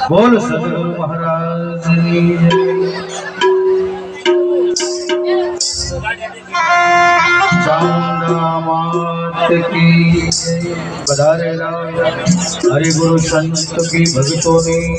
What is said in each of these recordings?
બોલ સદગુરુ મહારાજની ચામુંડા માત કી પધારેલા હરિગુરુ સંત કી ભક્તોની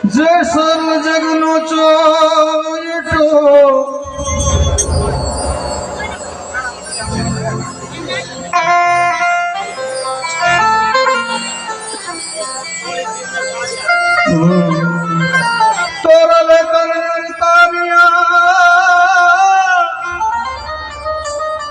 જે સર્વ જગનો ચોયટો તોરલે કરતામિયા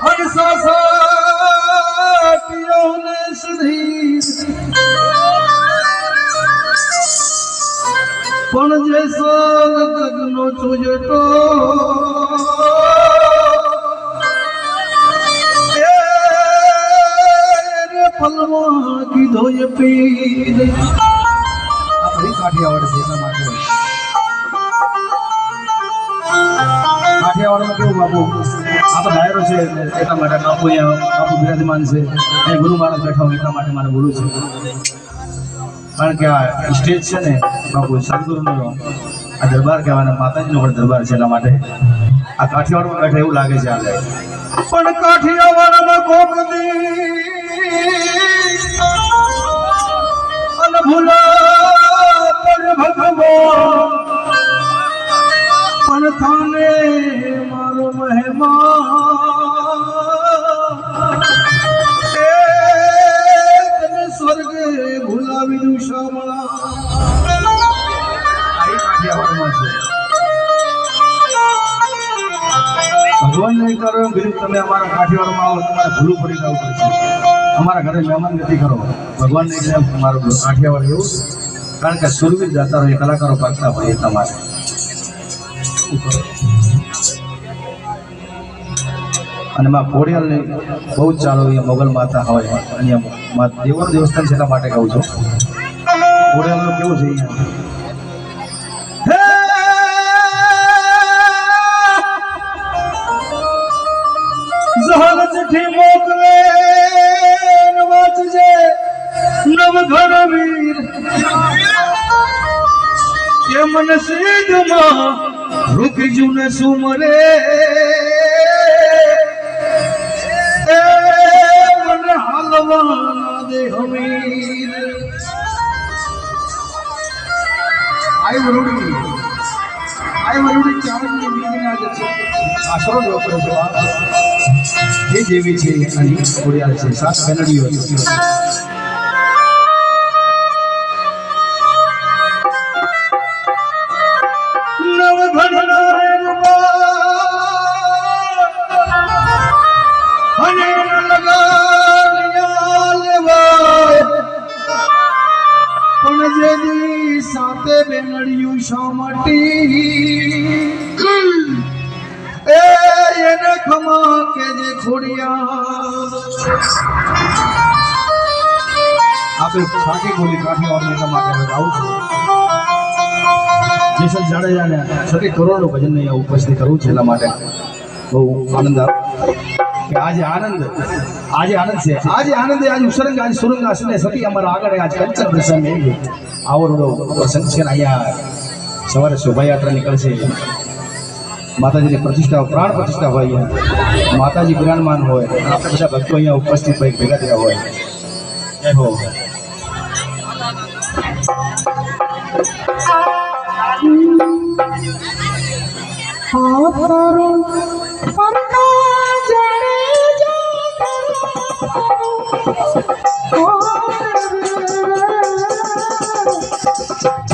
હંસાસાટીઓને સુધી પણ જે સગનો ચૂજટો એને ફલમાં કીધો એ પીર આપણી કાઠિયાવાડ છે એટલા માટે કાઠિયાવાડમાં કેવું બાપુ આ તો ડાયરો છે એટલા માટે બાપુ અહીંયા બાપુ બિરાજમાન છે અહીં ગુરુ મહારાજ બેઠા હોય એટલા માટે મારે બોલવું છે કારણ કે આ સ્ટેજ છે ને બાપુ સદગુરુનો આ દરબાર કહેવાના માતાજીનો પણ દરબાર છે એટલા માટે આ કાઠિયાવાડમાં બેઠા એવું લાગે છે આ પણ કાઠિયાવાડમાં કોક દી અન ભૂલા પર ભગવો પણ થાને મારો મહેમાન સ્વર્ગે ભૂલાવી દઉં શામળા ભગવાન નહીં કરો ગરીબ તમે અમારા કાઠિયાવાડમાં આવો તમારે ભૂલું પડી જવું પડશે અમારા ઘરે મહેમાન ગતિ કરો ભગવાન નહીં કરે તમારું કાઠિયાવાડ એવું કારણ કે સુરવીર જતા હોય કલાકારો પાકતા હોય તમારે અને માં ખોડિયાલને બહુ જ ચાલો અહીંયા મોગલ માતા હોય અહીંયા દેવોનું દેવસ્થાન છે એટલા માટે કહું છું ખોડિયાલનું કેવું છે અહીંયા જહાન ચિઠ્ઠી મોકલે વાંચજે નવઘણ વીર કે મને સીધમાં રૂકજુ ને સુમરે મને હાલવાના દે હમીર આઈ વરુડી ચારણની મીના જે છે આશરો જોતો છે એ જેવી છે અને ખોડિયાલ છે સાત બેનડીઓ છે સાથે બેનડિયું શામટી એને ખમા કે જે ખોડિયા આપણે સાચી બોલી કાઠિયાવાડ એટલા માટે આવું છું જેસલ જાડેજાને સતી કરોડનું ભજન અહીંયા ઉપસ્થિત કરવું છે એટલા માટે બહુ આનંદ આવે કે આજે આનંદ છે આજે ઉસરંગ આજે સુરંગ આસને સતી અમારા આગળ આજ કંચન પ્રસંગ આવડો પ્રસંગ છે અહીંયા સવારે શોભાયાત્રા નીકળશે માતાજીની પ્રતિષ્ઠા પ્રાણ પ્રતિષ્ઠા હોય માતાજી બિરાજમાન હોય આપણે બધા ભક્તો અહીંયા ઉપસ્થિત હોય ભેગા થયા હોય જય હો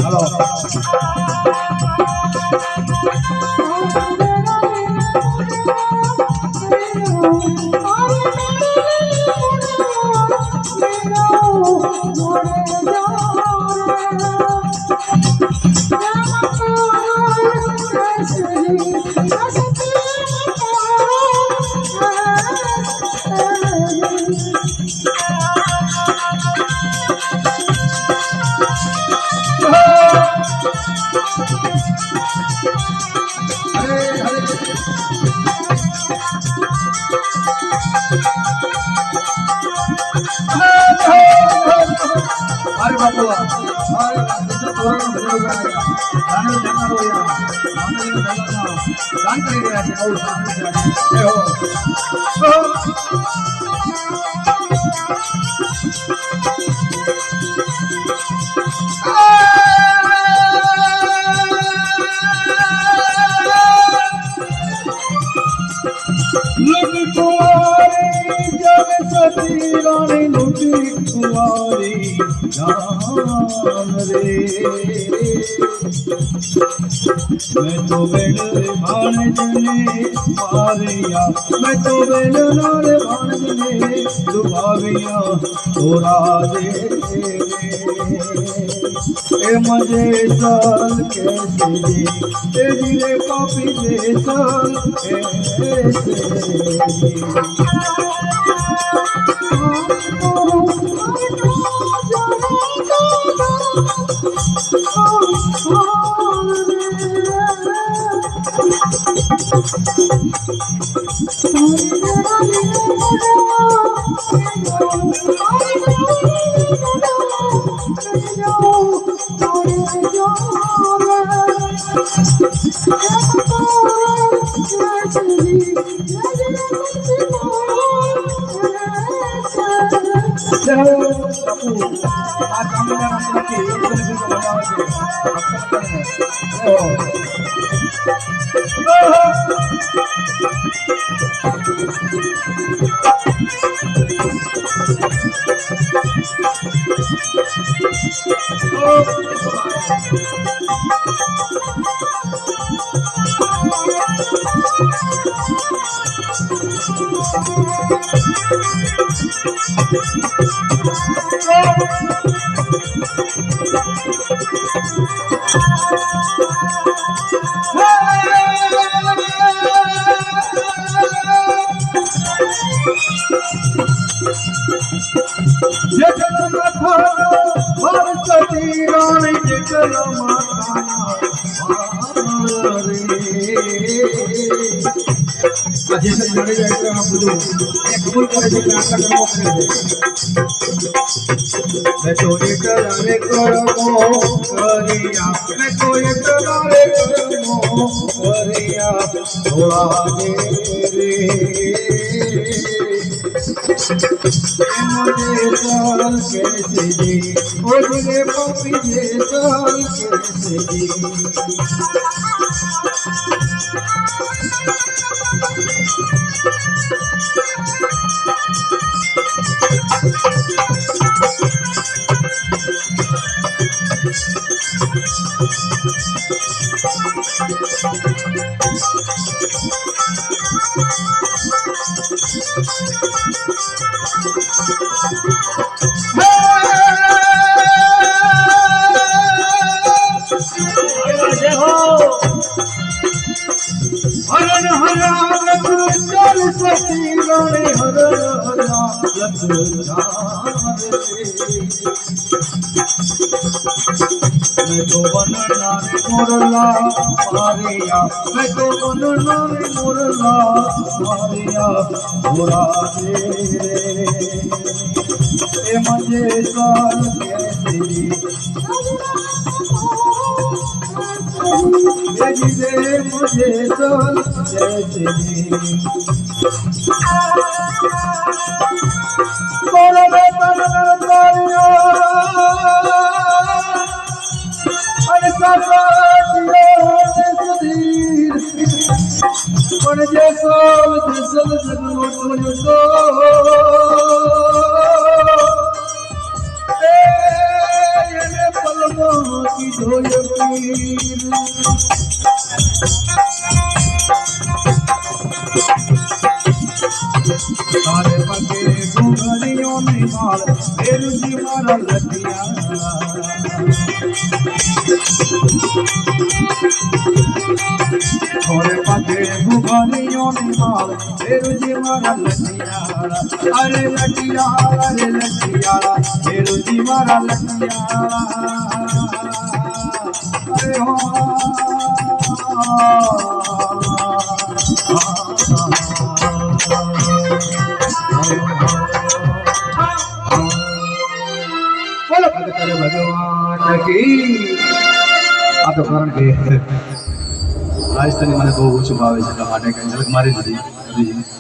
Hello. દાન કરી રહ્યા છે બહુ मैं तो बेड़ भाण जने मारिया मैं तो बेड़ नाल भाण जने डुबाविया तोरा दे ए मजे साल कैसे जी तेरी रे पापी दे साल कैसे मैं तो एक रे करमो करिया मैं तो एक रे करमो करिया थोड़ा दे रे मुझे साल कैसे जी ओ रे पापी जे साल कैसे जी मैं तो बनना मोरला मारिया मैं तो बनना मोरला मारिया मोरा दे ए मजे साल कैसे जी दे मुझे साल कैसे मोरा बेटा मारिया पण जैसो जसल जगनो तो ये पलमो की धोय पीर तारे पगे घुघरियों में मार तेरू जी मारा लटिया छोरे पगे भुगनियों ने मार बेरुजी मारा लटियाला अरे लटियाला बेरुजी मारा लटियाला अरे हो बोलो भगत भगवान की આ તો કારણ કે રાજસ્થાની મને બહુ ઓછું ભાવે છે એટલા માટે કંઈ ઝલક મારી દીધી